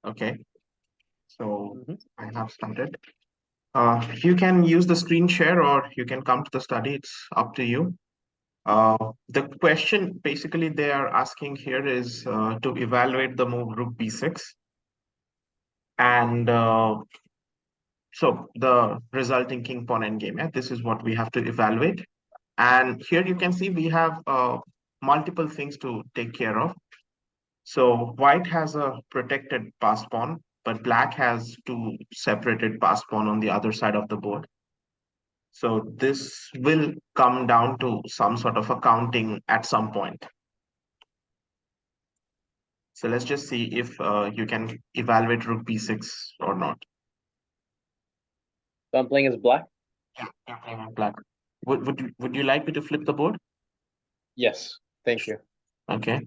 Okay, so Mhm. I have started. You can use the screen share or you can come to the study. It's up to you. The question basically they are asking here is to evaluate the move rook b6. And so the resulting king pawn endgame. Yeah, this is what we have to evaluate. And here you can see we have multiple things to take care of. So white has a protected passed pawn, but black has two separated passed pawn on the other side of the board. So this will come down to some sort of accounting at some point. So let's just see if you can evaluate rook b6 or not. So I'm playing as black? Yeah, you're playing on black. Would you like me to flip the board? Yes. Thank you. Okay.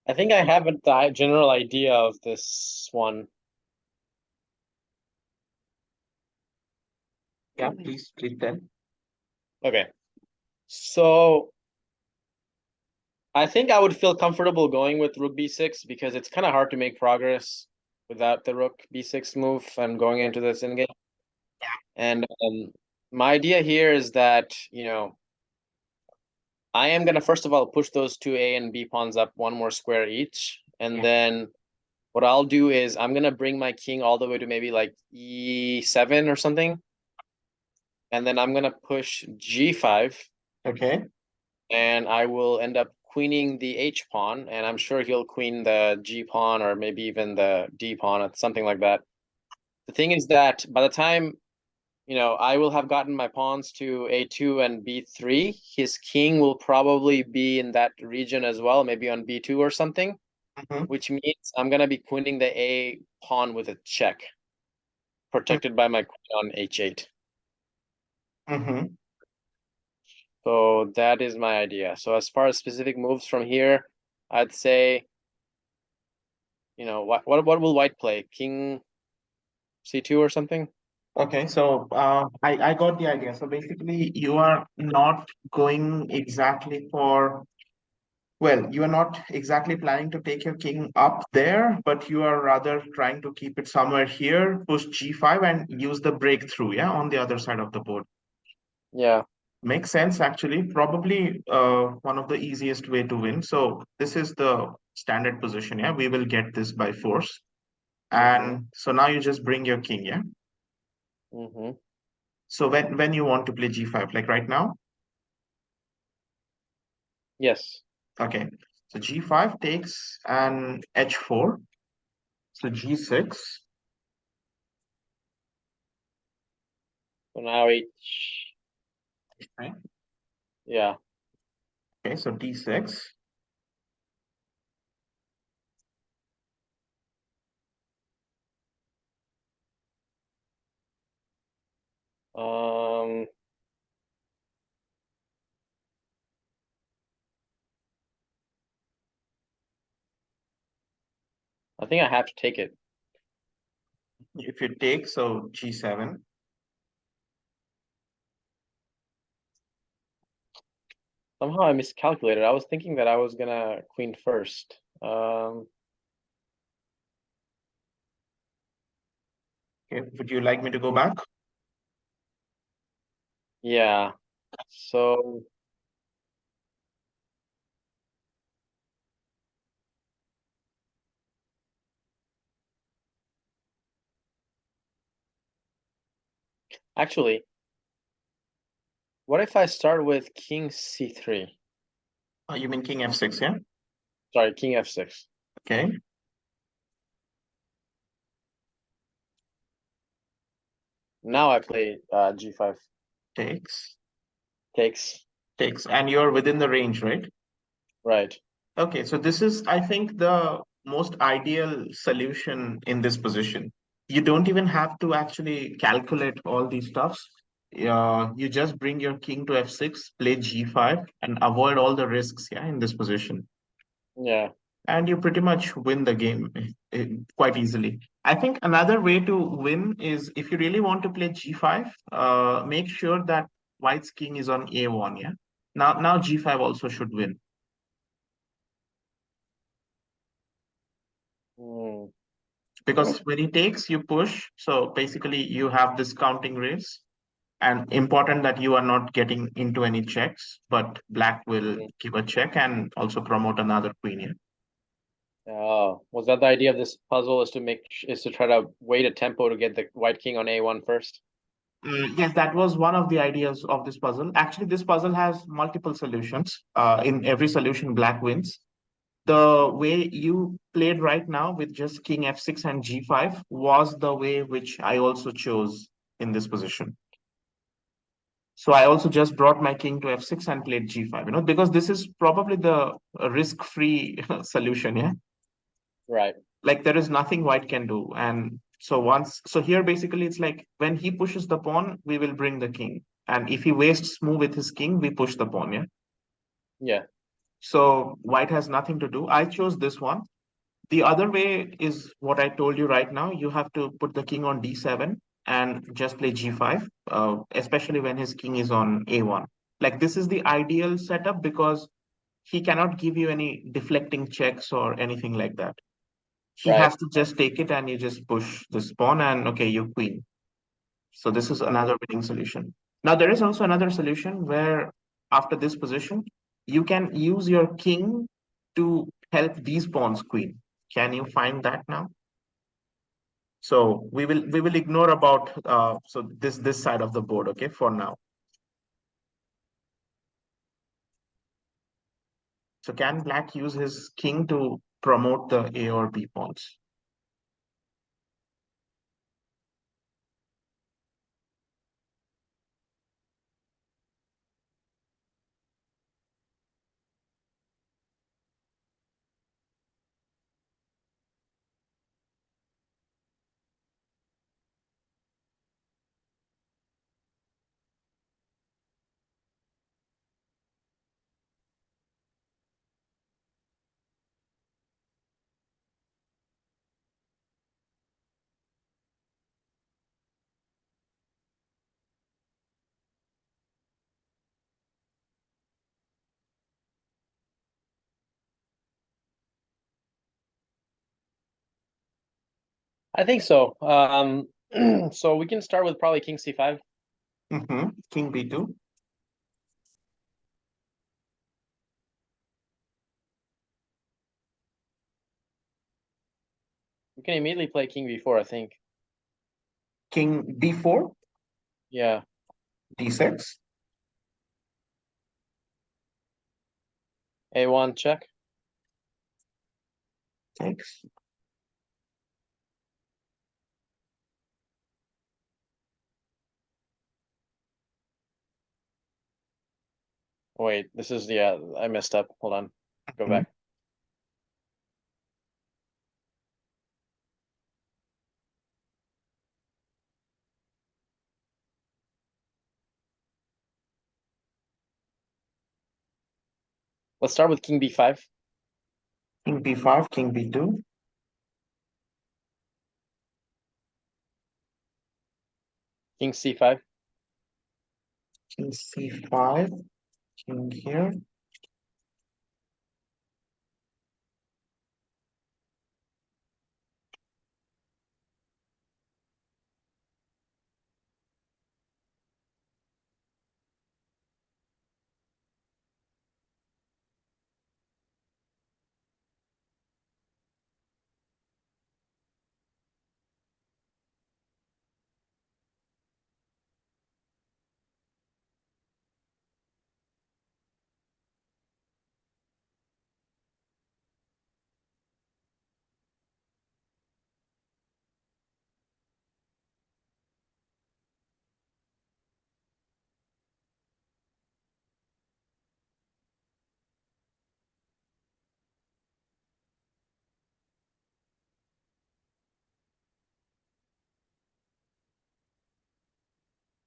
I think I have a general idea of this one. Yeah, please tell. Okay. So I think I would feel comfortable going with rook b6 because it's kind of hard to make progress without the rook b6 move and going into this endgame. And my idea here is that, I am gonna first of all push those two A and B pawns up one more square each, and Yeah. then what I'll do is I'm gonna bring my king all the way to maybe like E7 or something, and then I'm gonna push G5, Okay. and I will end up queening the H pawn, and I'm sure he'll queen the G pawn or maybe even the D pawn or something like that. The thing is that by the time I will have gotten my pawns to A2 and B3. His king will probably be in that region as well, maybe on B2 or something, Mm-hmm. which means I'm gonna be queening the A pawn with a check, protected by my queen on H8. Mm-hmm. So that is my idea. So as far as specific moves from here, I'd say, what will white play? King C2 or something? Okay, so I got the idea. So basically, you are not going exactly for, well, you are not exactly planning to take your king up there, but you are rather trying to keep it somewhere here, push g5 and use the breakthrough, yeah, on the other side of the board. Yeah. Makes sense, actually. Probably one of the easiest way to win. So this is the standard position, yeah. We will get this by force. Mm-hmm. And so now you just bring your king, yeah. Mm-hmm. So when you want to play g5, like right now? Yes. Okay. So g5 takes an h4. So g6. So now H. Right? Yeah. Okay, so d6. Um. I think I have to take it. If you take, so g7. Somehow I miscalculated. I was thinking that I was gonna queen first. Okay, would you like me to go back? Yeah. So actually, what if I start with king c3? You mean king f6, yeah? Sorry, king f6. Okay, Now I play g5. takes, Takes. takes, and you're within the range, right? Right. Okay, so this is, I think, the most ideal solution in this position. You don't even have to actually calculate all these stuffs. You just bring your king to f6, play g5, and avoid all the risks, yeah, in this position. Yeah. And you pretty much win the game quite easily. I think another way to win is if you really want to play g5, make sure that white's king is on a1, yeah. Now g5 also should win. Hmm. Because when he takes, you push. So basically, you have this counting race. And important that you are not getting into any checks, but black will Hmm. give a check and also promote another queen here. Oh, was that the idea of this puzzle? Is to try to wait a tempo to get the white king on a1 first? Yes, that was one of the ideas of this puzzle. Actually, this puzzle has multiple solutions. In every solution, black wins. The way you played right now with just king f6 and g5 was the way which I also chose in this position. So I also just brought my king to f6 and played g5, because this is probably the risk-free solution, yeah? Right. Like there is nothing white can do. And so here basically it's like when he pushes the pawn, we will bring the king. And if he wastes move with his king, we push the pawn, yeah? Yeah. So white has nothing to do. I chose this one. The other way is what I told you right now. You have to put the king on d7 and just play g5, especially when his king is on a1. Like this is the ideal setup because he cannot give you any deflecting checks or anything like that. He Right. has to just take it and you just push the pawn and okay, you queen. So this is another winning solution. Now there is also another solution where after this position, you can use your king to help these pawns queen. Can you find that now? So we will ignore about so this side of the board, okay, for now. So can black use his king to promote the A or B pawns? I think so. So we can start with probably king c5. King B2. We can immediately play king b4, I think. King D4, Yeah. D6. a1 check. Takes. Wait, this is, yeah, I messed up. Hold on. Go Mhm. back. Let's start with king b5. King B5, King B2. King c5. King C5. King here.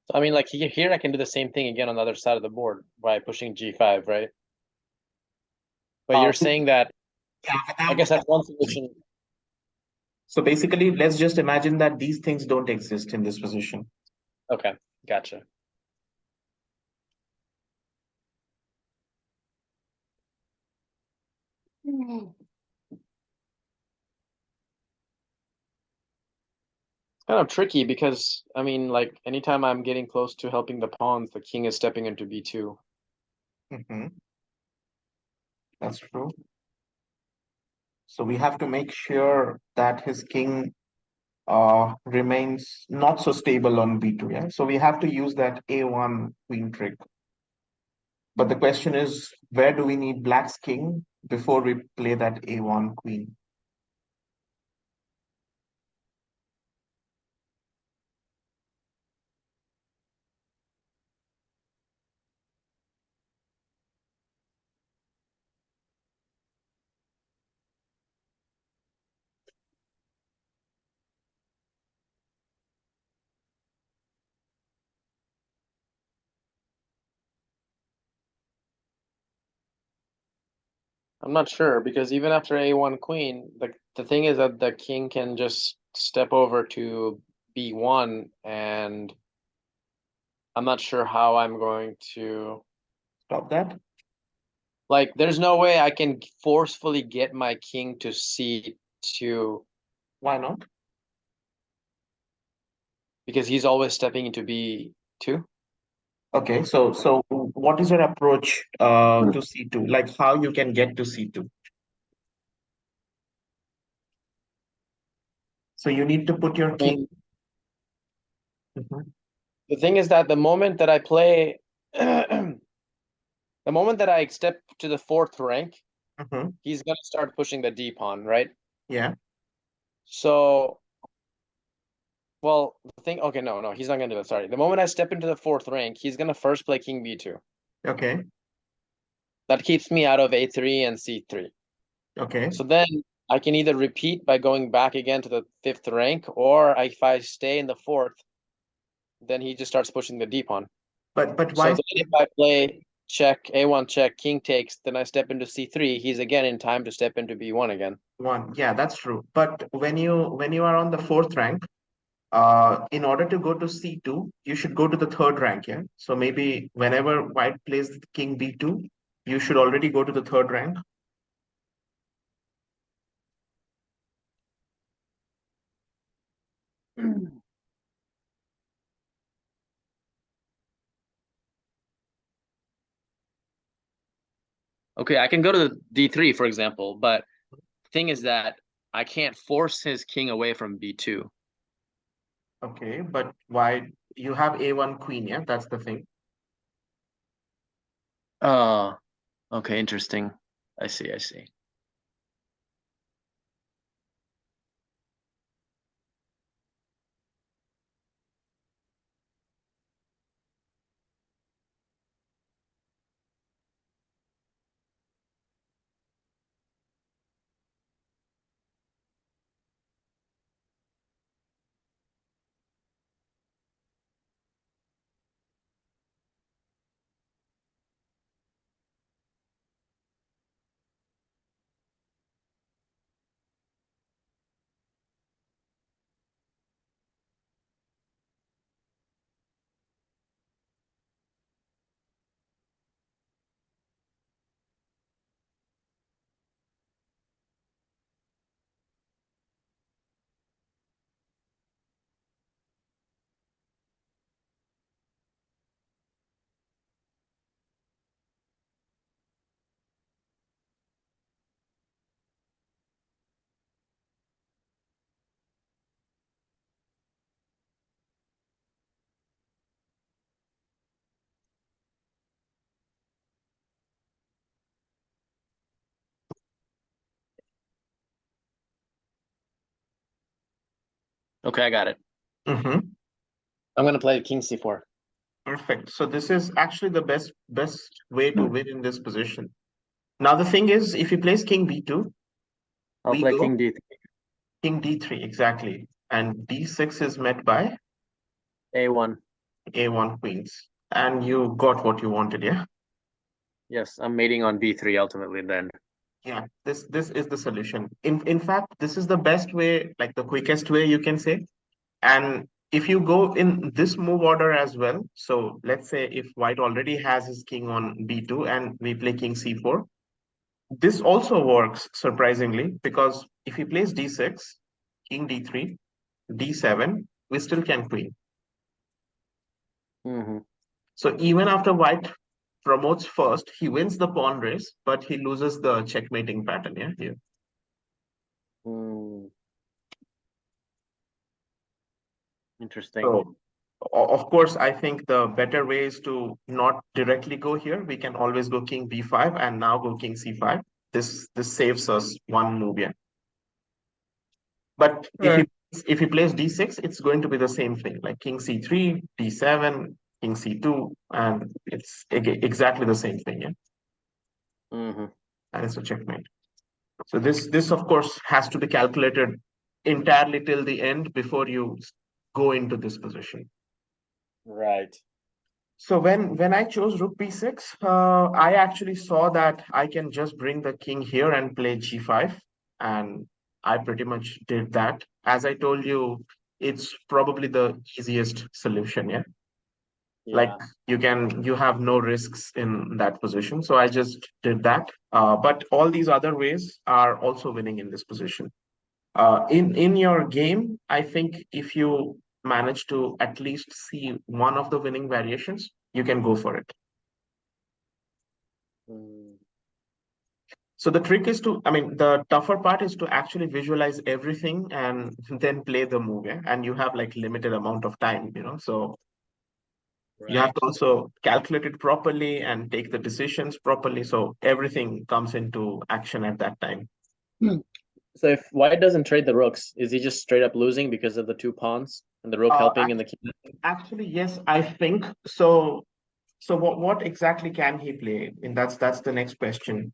So, I mean, like here I can do the same thing again on the other side of the board by pushing g5, right? But you're saying that, Yeah, I without guess that's one solution. So basically, let's just imagine that these things don't exist in this position. Okay, gotcha. Kind of tricky because, I mean, like anytime I'm getting close to helping the pawns, the king is stepping into b2. Mhm. That's true. So we have to make sure that his king remains not so stable on b2. Yeah. So we have to use that a1 queen trick. But the question is, where do we need black's king before we play that a1 queen? I'm not sure because even after a1 queen, the thing is that the king can just step over to b1, and I'm not sure how I'm going to Stop that. like. There's no way I can forcefully get my king to c2 Why not? because he's always stepping into b2. Okay, so what is your approach to C2? Like how you can get to C2? So you need to put your king. And Mhm, the thing is that the moment that I play, the moment that I step to the fourth rank, mhm. he's gonna start pushing the d pawn, right? Yeah. So, well, the thing, okay, no, he's not gonna do that. Sorry. The moment I step into the fourth rank, he's gonna first play king b2. Okay. That keeps me out of a3 and c3. Okay. So then I can either repeat by going back again to the fifth rank, or if I stay in the fourth, then he just starts pushing the d pawn. But So why then if I play check, a1 check, king takes, then I step into c3, he's again in time to step into b1 again. one? Yeah, that's true. But when you are on the fourth rank, in order to go to C2, you should go to the third rank, yeah? So maybe whenever white plays king B2, you should already go to the third rank. Okay, I can go to the d3, for example, but the thing is that I can't force his king away from b2. Okay, but why you have A1 queen, yeah? That's the thing. Oh, okay, interesting. I see, I see. Okay, I got it. Mm-hmm. I'm gonna play king c4. Perfect. So this is actually the best way to win in this position. Now the thing is, if he plays king B2, I'll we play go king d3, king D3, exactly. And D6 is met by a1. A1 queens. And you got what you wanted, yeah? Yes, I'm mating on b3 ultimately then. Yeah, this is the solution. In fact, this is the best way, like the quickest way you can say. And if you go in this move order as well, so let's say if white already has his king on b2 and we play king c4, this also works surprisingly because if he plays d6, king d3, d7, we still can queen. Mm-hmm. So even after white promotes first, he wins the pawn race, but he loses the checkmating pattern, yeah, here. Mm, interesting. So of course, I think the better way is to not directly go here. We can always go king b5 and now go king c5. This saves us one move, yeah. But Right. if he plays d6, it's going to be the same thing, like king c3, d7, king c2, and it's exactly the same thing, yeah. Mm-hmm. And it's a checkmate. So this of course has to be calculated entirely till the end before you go into this position. Right. So when I chose rook b6, I actually saw that I can just bring the king here and play g5, and I pretty much did that. As I told you, it's probably the easiest solution. Yeah, like Yeah. you have no risks in that position. So I just did that. But all these other ways are also winning in this position. In your game, I think if you manage to at least see one of the winning variations, you can go for it. Mm, So the trick is to, I mean, the tougher part is to actually visualize everything and then play the move, yeah? And you have like limited amount of time, so you have right. to also calculate it properly and take the decisions properly. So everything comes into action at that time. Hmm. So if White doesn't trade the rooks, is he just straight up losing because of the two pawns and the rook Uh, helping in the king? Actually, yes, I think so. So what exactly can he play? And that's the next question.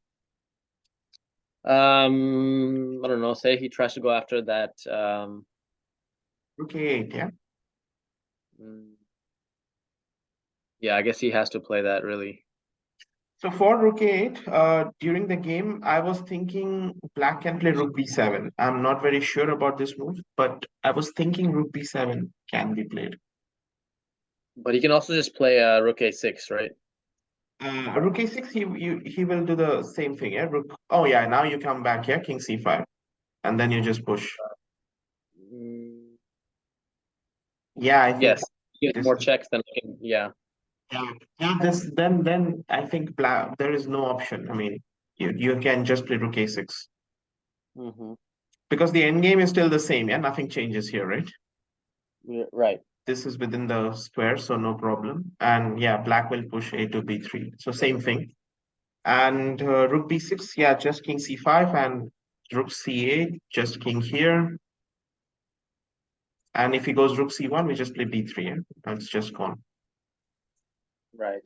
I don't know. Say he tries to go after that. Rook a8, yeah. Mm, yeah, I guess he has to play that really. So for rook a8, during the game, I was thinking black can play rook b7. I'm not very sure about this move, but I was thinking rook b7 can be played. But he can also just play rook a6, right? Rook a6, he will do the same thing, yeah. Rook. Oh yeah, now you come back here, king c5, and then you just push. Mm, Yeah, I think yes, he has this more is checks than I can. Yeah. yeah, yeah. This then I think black there is no option. I mean, you can just play rook a6 Hmm. because the end game is still the same. Yeah, nothing changes here, right? Yeah, right. This is within the square, so no problem. And yeah, black will push a to b3. So same thing. And rook b6, yeah, just king c5 and rook c8, just king here. And if he goes rook c1, we just play b3. Yeah? And it's just gone. Right.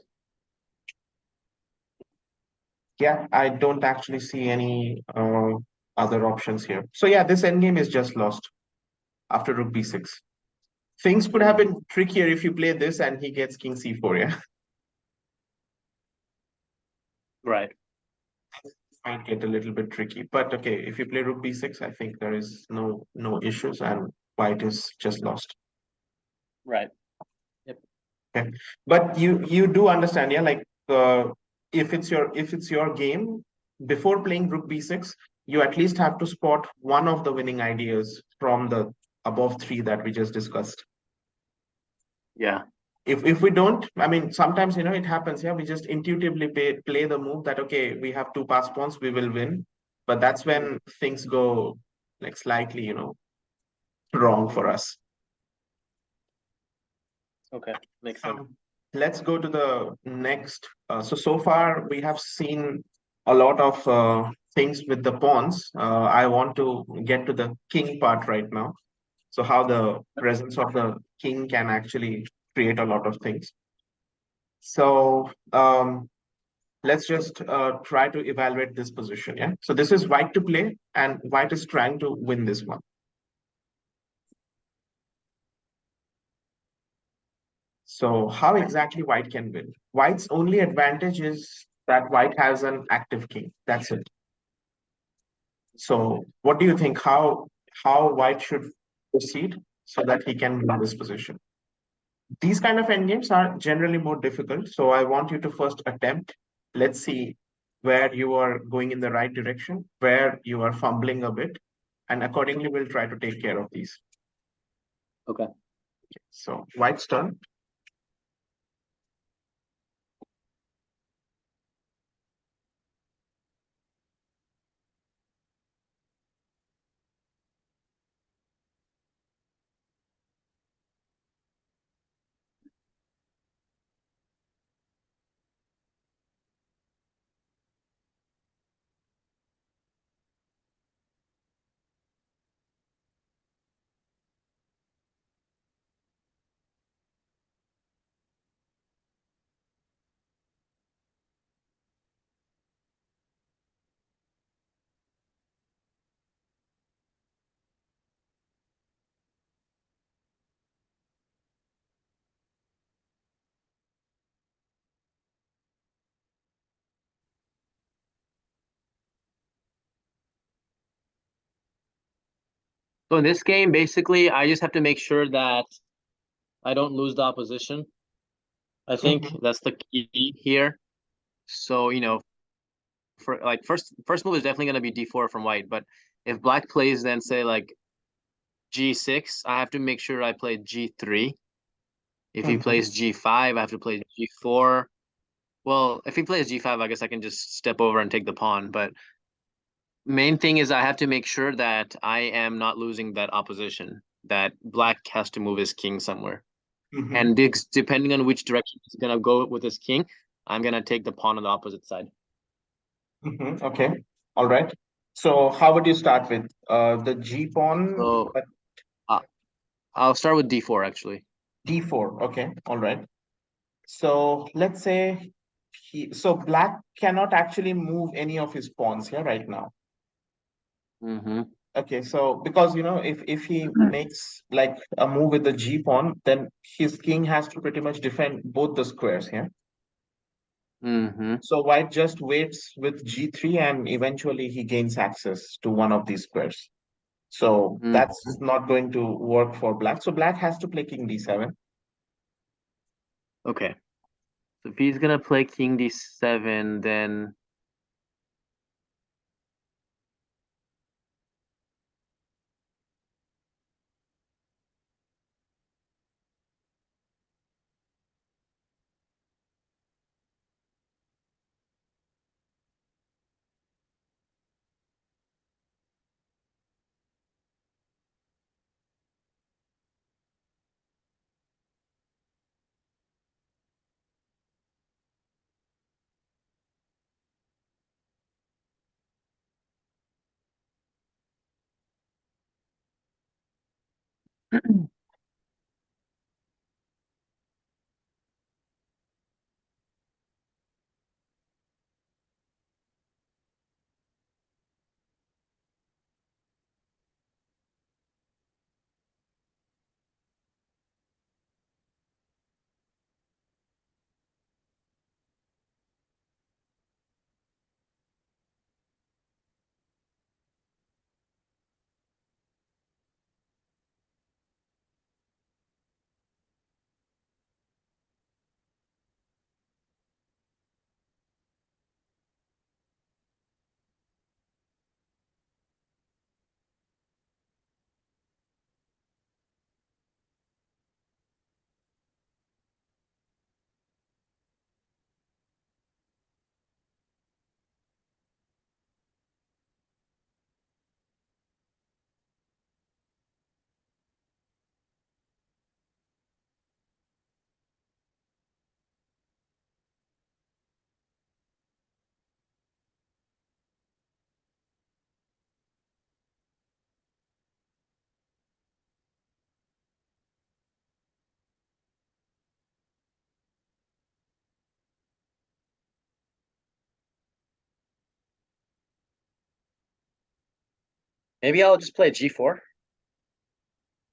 Yeah, I don't actually see any other options here. So yeah, this endgame is just lost after rook b6. Things could have Mm, been trickier if you play this and he gets king c4. Yeah, right. might get a little bit tricky. But okay, if you play rook b6, I think there is no issues and white is just lost. Right. Yep. Okay, but you do understand, yeah, like if it's your game before playing rook b6, you at least have to spot one of the winning ideas from the above three that we just discussed. Yeah. If we don't, I mean, sometimes it happens. Yeah, we just intuitively play the move that okay, we have two pass pawns, we will win, but that's Mm, when things go like slightly, wrong for mhm. us. Okay. Makes sense. So let's go to the next. So far we have seen a lot of things with the pawns. I want to get to the king part right now. So how the presence of the king can actually create a lot of things. So let's just try to evaluate this position. Yeah. So this is white to play, and white is trying to win this one. So how exactly white can win? White's only advantage is that white has an active king. That's it. So what do you think? How white should proceed so that he can win this position? These kind of endgames are generally more difficult. So I want you to first attempt. Let's see where you are going in the right direction, where you are fumbling a bit, and accordingly we'll try to take care of these. Okay. So white's turn. So in this game, basically, I just have to make sure that I don't lose the opposition. I think Hmm. that's the key here. So, for like first move is definitely gonna be d4 from white, but if black plays then say like g6, I have to make sure I play g3. If he Hmm. plays g5, I have to play g4. Well, if he plays g5, I guess I can just step over and take the pawn. But main thing is I have to make sure that I am not losing that opposition, that black has to move his king somewhere. Hmm. And depending on which direction he's gonna go with his king, I'm gonna take the pawn on the opposite side. Hmm. Okay. All right. So how would you start with the G pawn So uh, I'll start with d4 actually. D4? Okay. All right. So let's say so black cannot actually move any of his pawns here right now. Mm-hmm. Okay, so because if he makes like a move with the G pawn, then his king has to pretty much defend both the squares here. Mm-hmm. So white just waits with G3 and eventually he gains access to one of these squares. So Mm-hmm. that's not going to work for black. So black has to play king D7. Okay. So if he's gonna play king d7, then maybe I'll just play g4.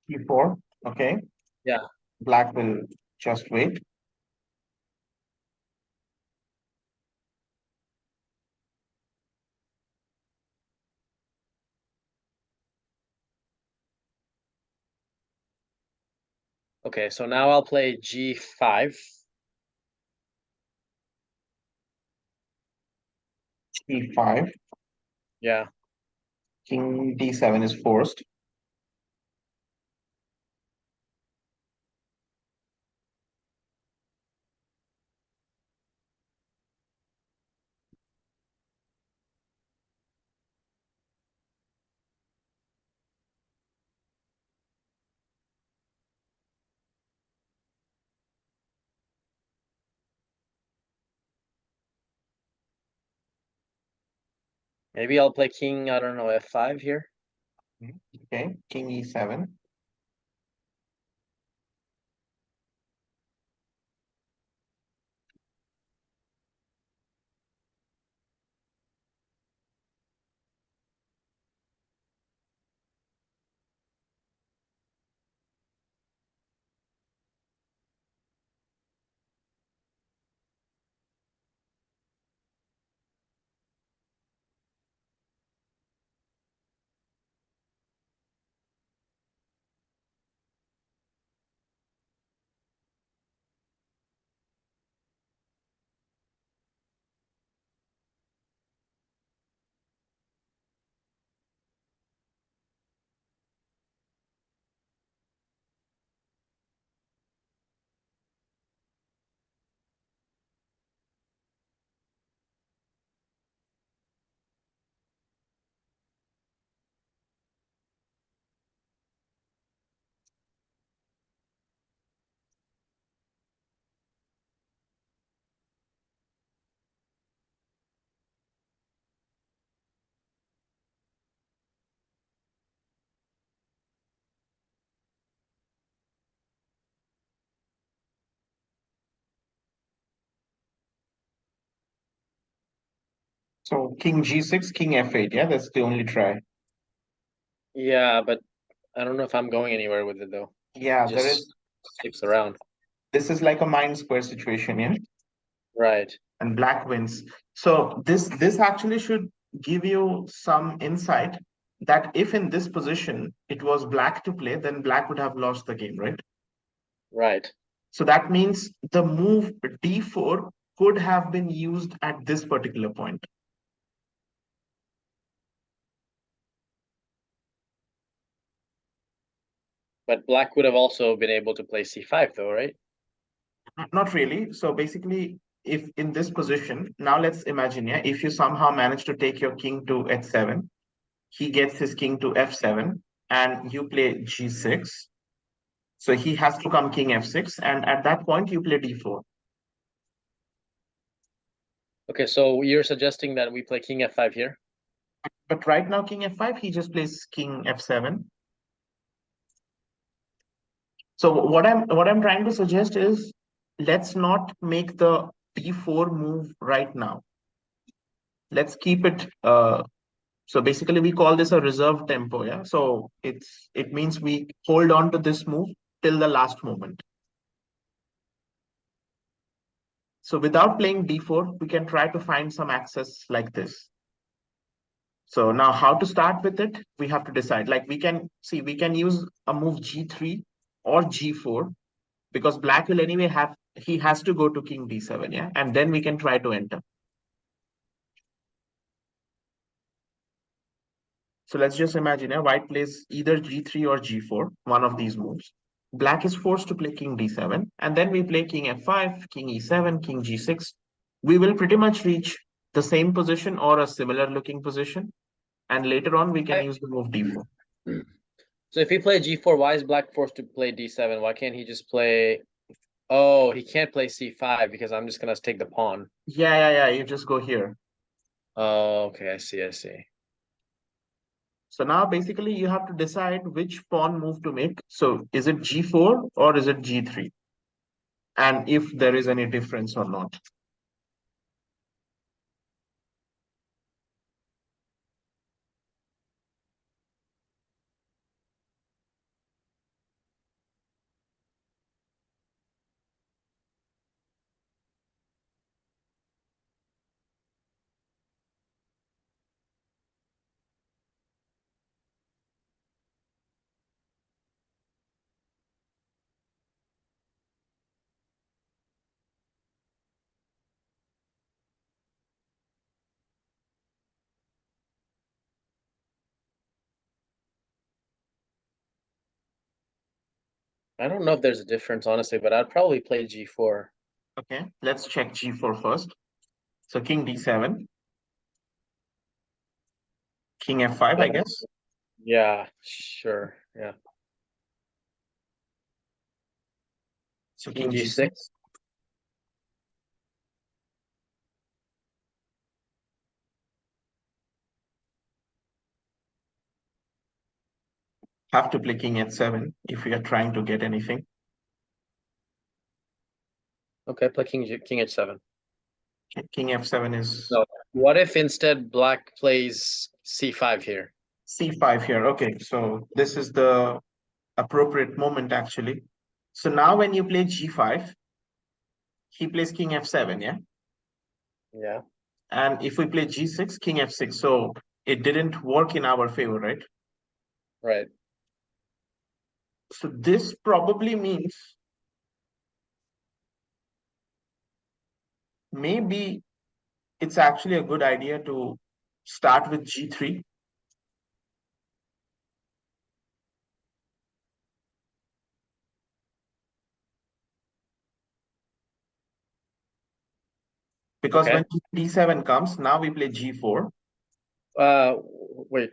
G4. Okay. Yeah. Black will just wait. Okay, so now I'll play g5. G5. Yeah. King D7 is forced. Maybe I'll play king, I don't know, f5 here. Okay. King E7. So king g6, king f8. Yeah, that's the only try. Yeah, but I don't know if I'm going anywhere with it though. Yeah, there Just is. sticks around. This is like a mind square situation, yeah, Right. and black wins. So this actually should give you some insight that if in this position it was black to play, then black would have lost the game, right? Right. So that means the move d4 could have been used at this particular point. But black would have also been able to play c5 though, right? Not really. So basically, if in this position, now let's imagine, yeah, if you somehow manage to take your king to h7, he gets his king to f7, and you play g6. So he has to come king f6, and at that point you play d4. Okay, so you're suggesting that we play king f5 here? But right now, king f5, he just plays king f7. So what I'm trying to suggest is let's not make the d4 move right now. Let's keep it. So basically, we call this a reserve tempo. Yeah. So it means we hold on to this move till the last moment. So without playing d4, we can try to find some access like this. So now how to start with it, we have to decide. Like we can use a move g3 or g4 because black will anyway have, he has to go to king d7, yeah? And then we can try to enter. So let's just imagine, yeah, white plays either g3 or g4, one of these moves. Black is forced to play king d7, and then we play king f5, king e7, king g6. We will pretty much reach the same position or a similar looking position. And later on, we can use the move d4. So if he played g4, why is black forced to play d7? Why can't he just play? Oh, he can't play c5 because I'm just gonna take the pawn. Yeah. You just go here. Oh, okay, I see, I see. So now basically you have to decide which pawn move to make. So is it g4 or is it g3? And if there is any difference or not. I don't know if there's a difference, honestly, but I'd probably play g4. Okay, let's check g4 first. So king d7, king f5, Yeah, I guess. yeah, sure. Yeah. So King king g6. g6. Have to play king h7 if we are trying to get anything. Okay, play king h7. King f7 is No. What if instead black plays c5 here? c5 here. Okay, so this is the appropriate moment actually. So now when you play g5, he plays king f7, yeah? Yeah. And if we play g6, king f6, so it didn't work in our favor, right? Right. So this probably means maybe it's actually a good idea to start with g3 because when Okay. d7 comes, now we play g4. Wait.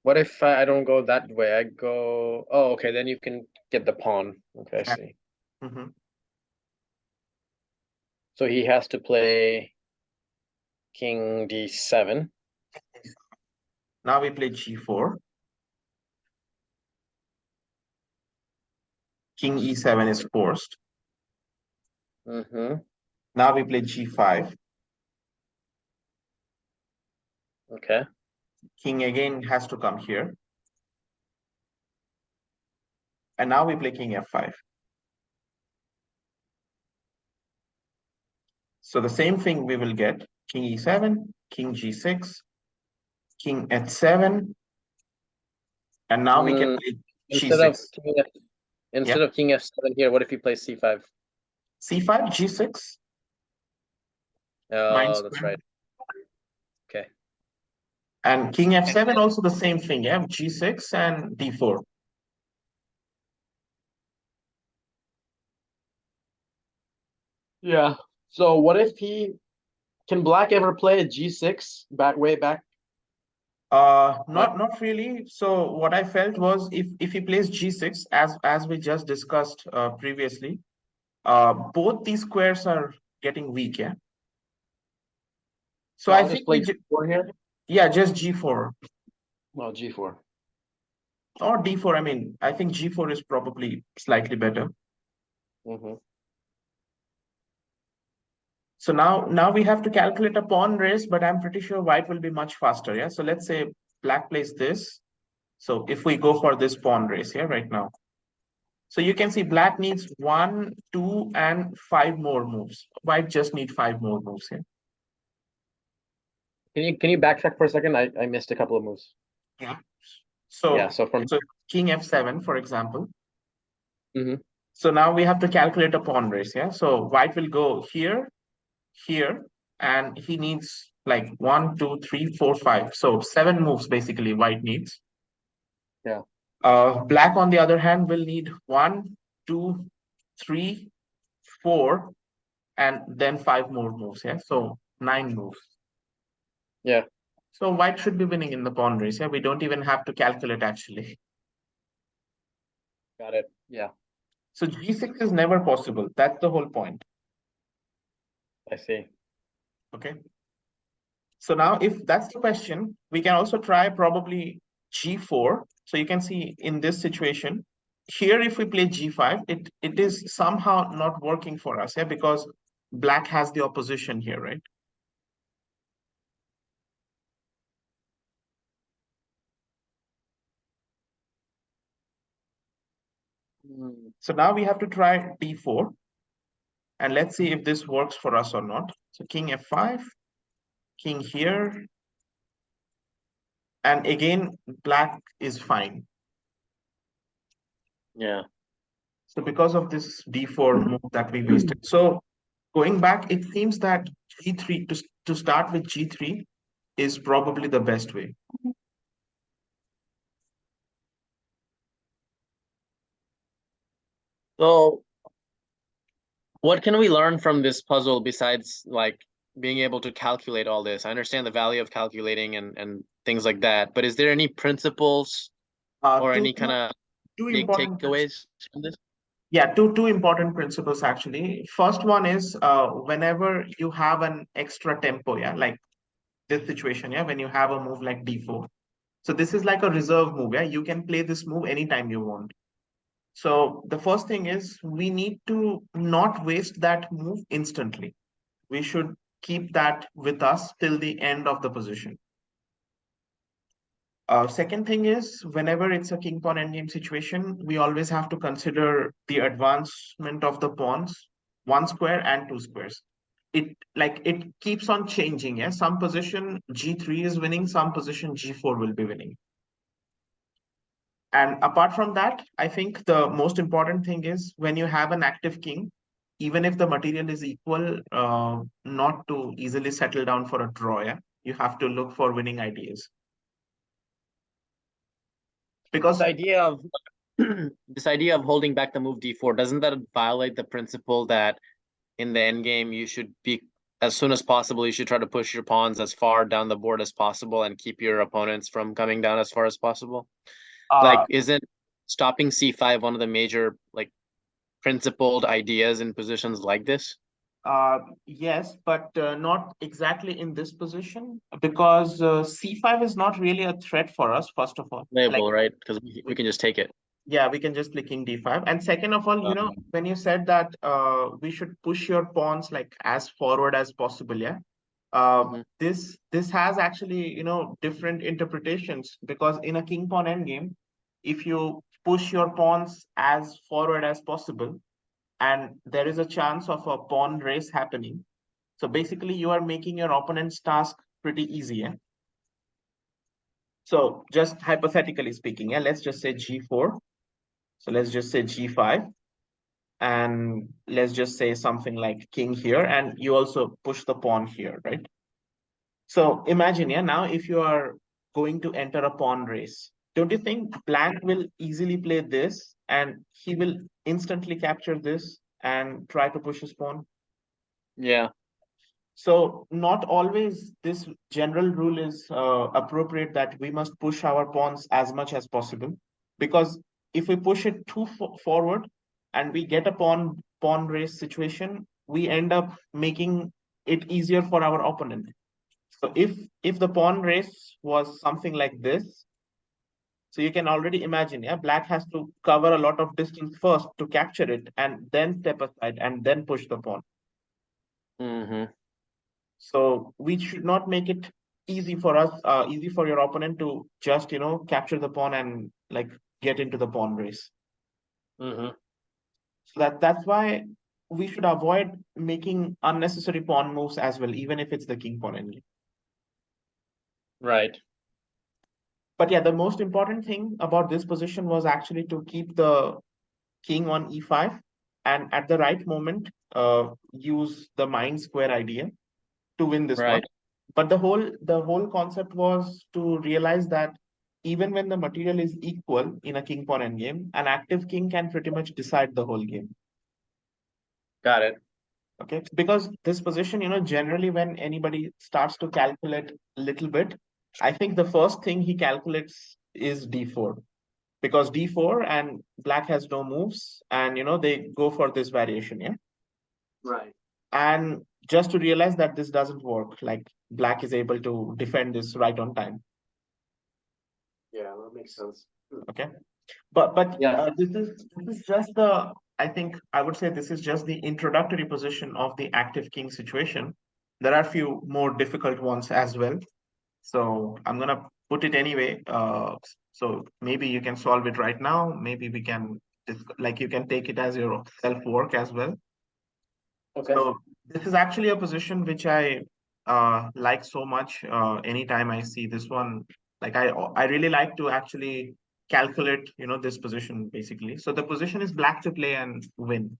What if I don't go that way? I go. Oh, okay. Then you can get the pawn. Okay, I see. Mhm. So he has to play king d7. Now we play g4. King e7 is forced. Mm-hmm. Now we play g5. Okay. King again has to come here. And now we play king f5. So the same thing we will get king e7, king g6, king h7, and now we can Mm, play instead of g6. king F, Yeah, instead of king f7 here, what if you play c5? c5, g6, nine Oh, that's square. right. Okay. And king f7 also the same thing, yeah, g6 and d4. Yeah. So what if he can black ever play a g6 back way back? Like Not really. So what I felt was if he plays g6 as we just discussed previously, both these squares are getting weak, yeah. So so I I'll just think play g4 here. yeah, just g4 Well, g4. or d4. I mean, I think g4 is probably slightly better. Mm-hmm. So now we have to calculate a pawn race, but I'm pretty sure white will be much faster. Yeah. So let's say black plays this. So if we go for this pawn race here right now. So you can see black needs 1, 2, and 5 more moves. White just need 5 more moves here. Can you backtrack for a second? I missed a couple of moves. Yeah. Yeah. So So from so king f7, for example. Mhm. So now we have to calculate a pawn race. Yeah. So white will go here, here, and he needs like 1, 2, 3, 4, 5. So 7 moves basically white needs. Yeah. Black, on the other hand, will need 1, 2, 3, 4, and then 5 more moves. Yeah. So 9 moves. Yeah. So white should be winning in the pawn race. Yeah. We don't even have to calculate actually. Got it. Yeah. So g6 is never possible. That's the whole point. I see. Okay. So now if that's the question, we can also try probably g4. So you can see in this situation, here if we play g5, it is somehow not working for us, yeah, because black has the opposition here, right? Mm. So now we have to try d4, and let's see if this works for us or not. So king f5, king here, and again, black is fine. Yeah. So because of this d4 move that we wasted. So going back, it seems that g3 to start with g3 is probably the best way. So what can we learn from this puzzle besides like being able to calculate all this? I understand the value of calculating and things like that, but is there any principles or Two any kind of two big important takeaways from this? yeah, two important principles actually. First one is whenever you have an extra tempo, yeah, like this situation, yeah, when you have a move like d4. So this is like a reserve move, yeah. You can play this move anytime you want. So the first thing is we need to not waste that move instantly. We should keep that with us till the end of the position. Second thing is whenever it's a king pawn endgame situation, we always have to consider the advancement of the pawns, 1 square and 2 squares. It keeps on changing. Yeah, some position g3 is winning, some position g4 will be winning. And apart from that, I think the most important thing is when you have an active king, even if the material is equal, not to easily settle down for a draw. Yeah, you have to look for winning ideas This because idea of this idea of holding back the move d4, doesn't that violate the principle that in the end game you should be as soon as possible you should try to push your pawns as far down the board as possible and keep your opponents from coming down as far as possible? uh, Like, isn't stopping c5 one of the major like principled ideas in positions like this? yes, but not exactly in this position because c5 is not really a threat for us, first of all. Like, Playable, right? Because we we, can just take it. yeah, we can just play king d5. And second of all, Um, when you said that we should push your pawns like as forward as possible, yeah. Hmm. This has actually, different interpretations, because in a king pawn endgame, if you push your pawns as forward as possible, and there is a chance of a pawn race happening, so basically you are making your opponent's task pretty easy. Yeah? So just hypothetically speaking, yeah, let's just say g4. So let's just say g5, and let's just say something like king here, and you also push the pawn here, right? So imagine, yeah, now if you are going to enter a pawn race, don't you think black will easily play this and he will instantly capture this and try to push his pawn? Yeah. So not always this general rule is appropriate, that we must push our pawns as much as possible, because if we push it too forward and we get a pawn race situation, we end up making it easier for our opponent. So if the pawn race was something like this, so you can already imagine, yeah, black has to cover a lot of distance first to capture it, and then step aside and then push the pawn. Hmm. So we should not make it easy for us, easy for your opponent to just, capture the pawn and like get into the pawn race. Hmm. So that's why we should avoid making unnecessary pawn moves as well, even if it's the king pawn only. Right. But yeah, the most important thing about this position was actually to keep the king on e5, and at the right moment, use the mind square idea to win this one. Right. But the whole concept was to realize that even when the material is equal in a king pawn endgame, an active king can pretty much decide the whole game. Got it. Okay, because this position, generally when anybody starts to calculate a little bit, I think the first thing he calculates is d4, because d4 and black has no moves, and they go for this variation, yeah. Right. And just to realize that this doesn't work, like black is able to defend this right on time. Yeah, that makes sense. Okay, but Yeah. this is just the, I think I would say this is just the introductory position of the active king situation. There are a few more difficult ones as well, so I'm gonna put it anyway. So maybe you can solve it right now, maybe we can like you can take it as your self work as well. Okay. So this is actually a position which I like so much. Anytime I see this one, like I really like to actually calculate, this position basically. So the position is black to play and win.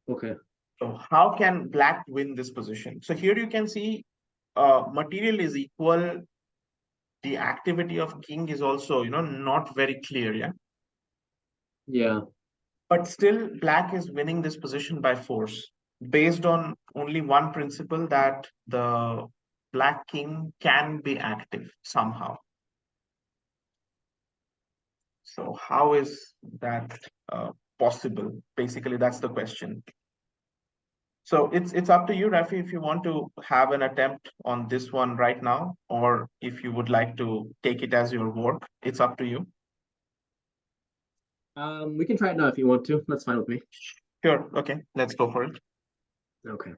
Okay. So how can black win this position? So here you can see material is equal. The activity of king is also, not very clear, yeah. Yeah. But still, black is winning this position by force, based on only one principle, that the black king can be active somehow. So how is that possible? Basically, that's the question. So it's up to you, Rafi, if you want to have an attempt on this one right now, or if you would like to take it as your work. It's up to you. We can try it now if you want to. That's fine with me. Sure. Okay, let's go for it. Okay.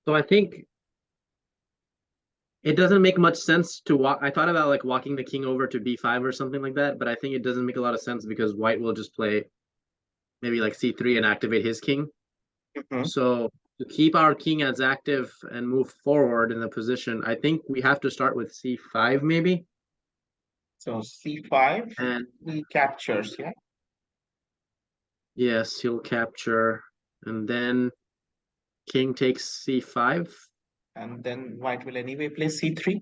So I think it doesn't make much sense to walk. I thought about like walking the king over to b5 or something like that, but I think it doesn't make a lot of sense because white will just play maybe like c3 and activate his king. Mhm. So to keep our king as active and move forward in the position, I think we have to start with c5 maybe. So c5, And he captures, yeah. yes, he'll capture. And then king takes c5. And then white will anyway play c3.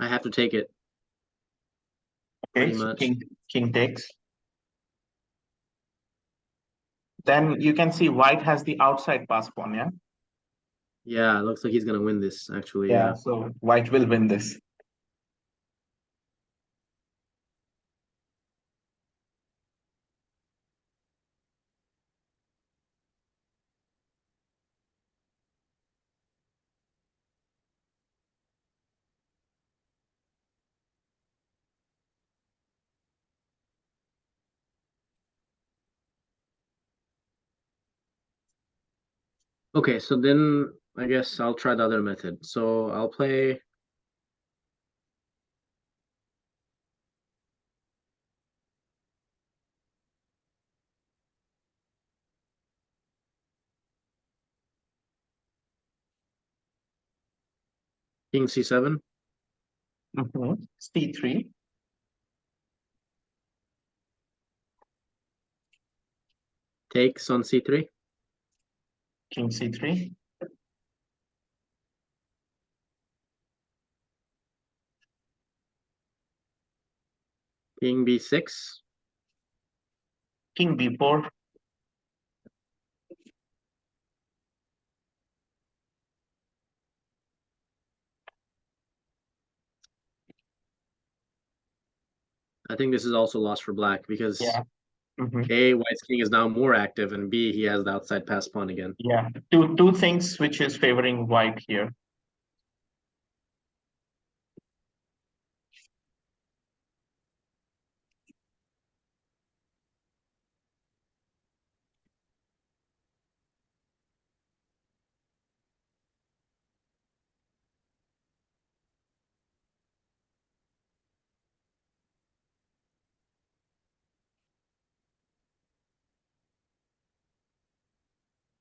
I have to take it Okay, pretty so much. king takes. Then you can see white has the outside pass pawn, yeah? Yeah, it looks like he's gonna win this actually. Yeah, Yeah. so white will win this. Okay, so then I guess I'll try the other method. So I'll play king c7, c3, takes on c3, king c3, king b6. king b4, I think this is also lost for black because yeah. Mhm. A, white's king is now more active, and B, he has the outside pass pawn again. Yeah, two things which is favoring white here.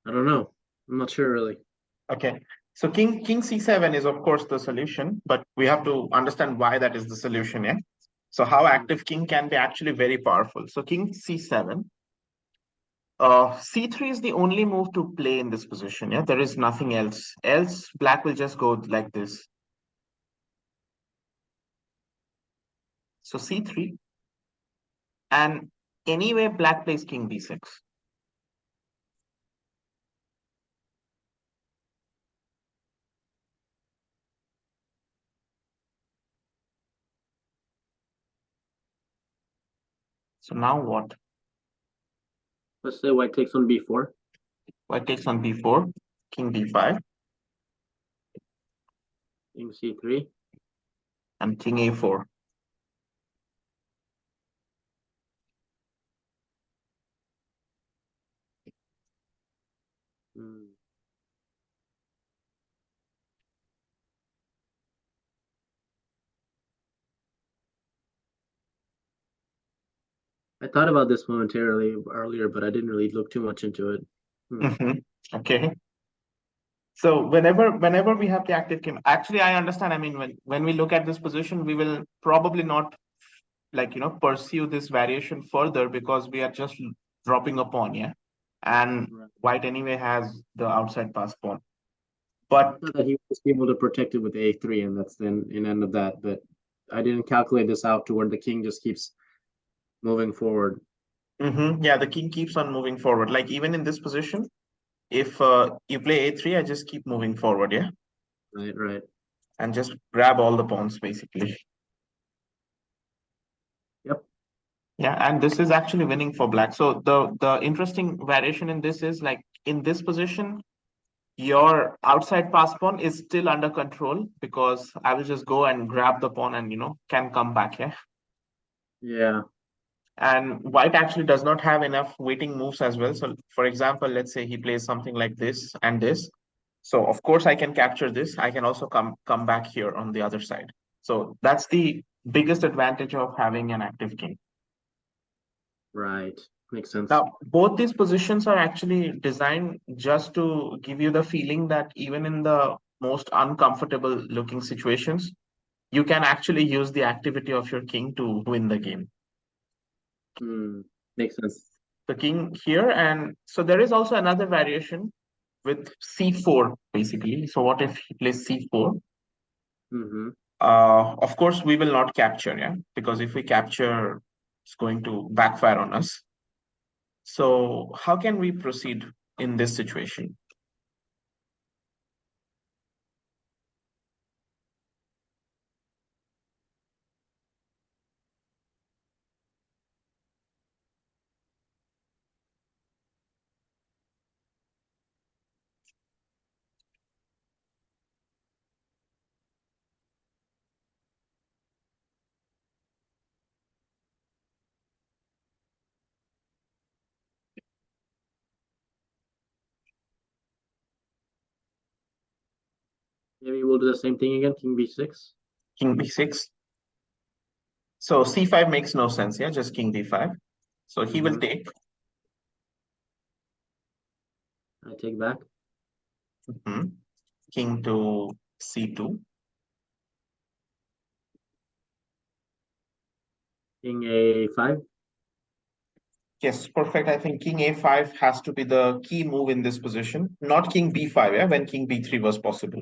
I don't know. I'm not sure really. Okay, so king c7 is of course the solution, but we have to understand why that is the solution, yeah? So how active king can be actually very powerful. So king c7, c3 is the only move to play in this position, yeah? There is nothing else. Else black will just go like this. So c3, and anyway black plays king b6. So now what? Let's say white takes on b4. White takes on b4, king b5, King c3. and king a4. Hmm. I thought about this momentarily earlier, but I didn't really look too much into it. Hmm. Okay. So whenever we have the active king, actually I understand. I mean, when we look at this position, we will probably not pursue this variation further because we are just dropping a pawn, yeah. And Right. white anyway has the outside pass pawn. I But thought that he would just be able to protect it with a3, and that's then an end of that. But I didn't calculate this out to where the king just keeps moving forward. yeah, the king keeps on moving forward. Like even in this position, if you play a3, I just keep moving forward, yeah, Right. and just grab all the pawns basically. Yep. Yeah, and this is actually winning for black. So the interesting variation in this is like in this position, your outside pass pawn is still under control because I will just go and grab the pawn and can come back, yeah. Yeah. And white actually does not have enough waiting moves as well. So for example, let's say he plays something like this and this. So of course I can capture this. I can also come back here on the other side. So that's the biggest advantage of having an active king. Right. Makes sense. Now, both these positions are actually designed just to give you the feeling that even in the most uncomfortable looking situations, you can actually use the activity of your king to win the game. Makes sense. The king here, and so there is also another variation with c4 basically. So what if he plays c4? Mm-hmm. Of course, we will not capture, yeah, because if we capture, it's going to backfire on us. So how can we proceed in this situation? Maybe we'll do the same thing again. King b6. King b6. So c5 makes no sense, yeah, just king d5. So he will take. I take back. King to c2. King a5. Yes, perfect. I think king a5 has to be the key move in this position, not king b5, yeah, when king b3 was possible.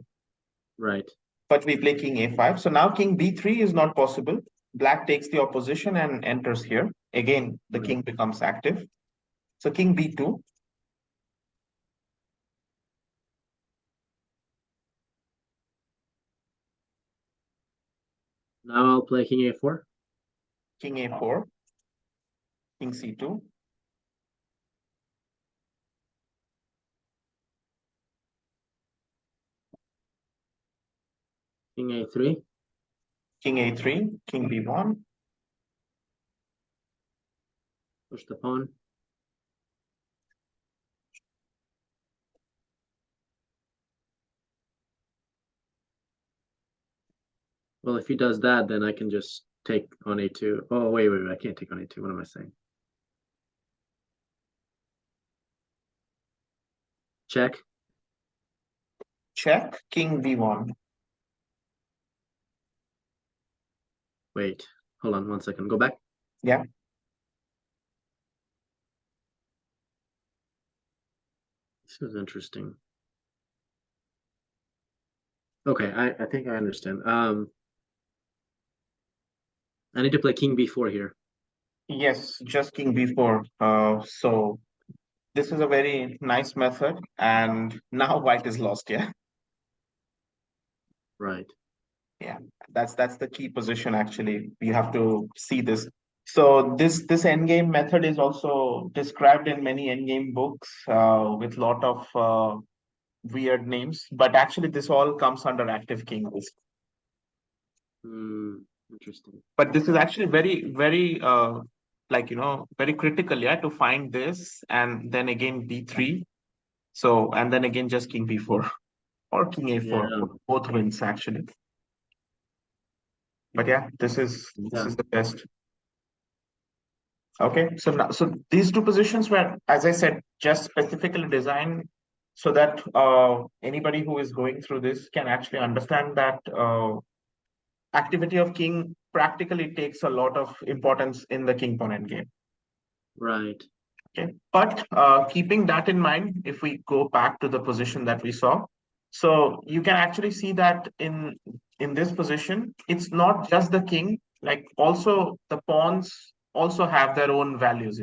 Right. But we play king a5. So now king b3 is not possible. Black takes the opposition and enters here. Again, the king becomes active. So king b2. Now I'll play king a4. King a4. King c2. King a3. King a3. King b1. Push the pawn. Well, if he does that, then I can just take on a2. Oh, wait. I can't take on a2. What am I saying? Check. Check. King b1. Wait. Hold on 1 second. Go back. Yeah. This is interesting. Okay, I think I understand. I need to play king b4 here. Yes, just king b4. So this is a very nice method, and now white is lost, yeah. Right. Yeah, that's the key position actually. You have to see this. So this endgame method is also described in many endgame books with lot of weird names, but actually this all comes under active king. Interesting. But this is actually very like very critical, yeah, to find this and then again b3. So and then again just king b4 or king a4, Yeah. both wins actually. But yeah, this is the best. Okay, so now, so these two positions were, as I said, just specifically designed so that anybody who is going through this can actually understand that activity of king practically takes a lot of importance in the king pawn endgame. Right. Okay, but keeping that in mind, if we go back to the position that we saw, so you can actually see that in this position, it's not just the king, like also the pawns also have their own values,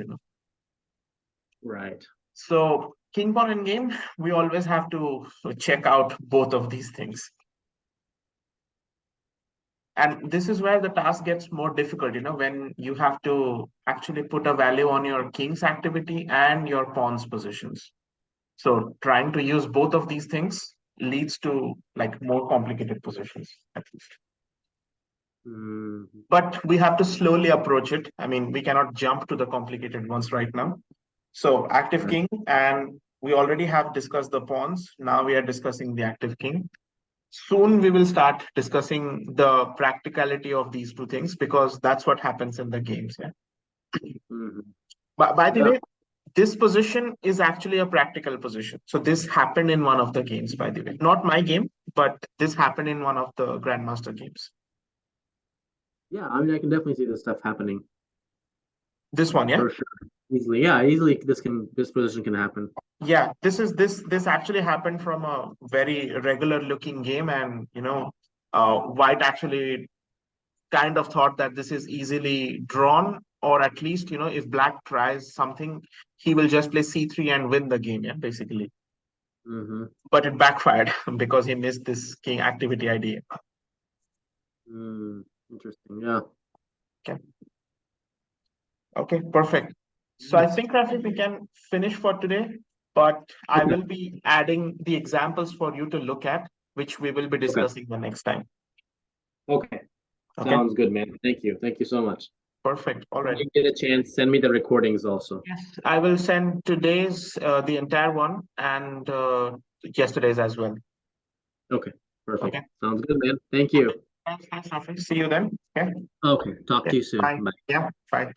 Right. So king pawn in game, we always have to check out both of these things. And this is where the task gets more difficult, when you have to actually put a value on your king's activity and your pawn's positions. So trying to use both of these things leads to like more complicated positions, at least. Mhm. But we have to slowly approach it. I mean, we cannot jump to the complicated ones right now. So active Right. king, and we already have discussed the pawns. Now we are discussing the active king. Soon we will start discussing the practicality of these two things because that's what happens in the games. Yeah. Mhm. But by the Yeah. way, this position is actually a practical position. So this happened in one of the games, by the way. Not my game, but this happened in one of the Grandmaster games. Yeah, I mean, I can definitely see this stuff happening This one, yeah? for sure. Easily, yeah, easily this position can happen. Yeah, this actually happened from a very regular looking game, and White actually kind of thought that this is easily drawn, or at least if Black tries something, he will just play c3 and win the game, yeah, basically. Mm-hmm. But it backfired because he missed this king activity idea. Interesting. Yeah. Okay, perfect. So I think, Rafi, we can finish for today, but I Okay. will be adding the examples for you to look at, which we will be Okay. discussing the next time. Okay. Okay, Sounds good, man. Thank you. Thank you so much. perfect. All When right. you get a chance, send me the recordings also. Yes, I will send today's the entire one and yesterday's as well. Okay. Perfect. Okay. Sounds good, man. Thank Okay. you. Thanks, Rafi. See you then. Okay. Okay. Talk Yeah. to you soon. Bye. Bye. Yeah. Bye.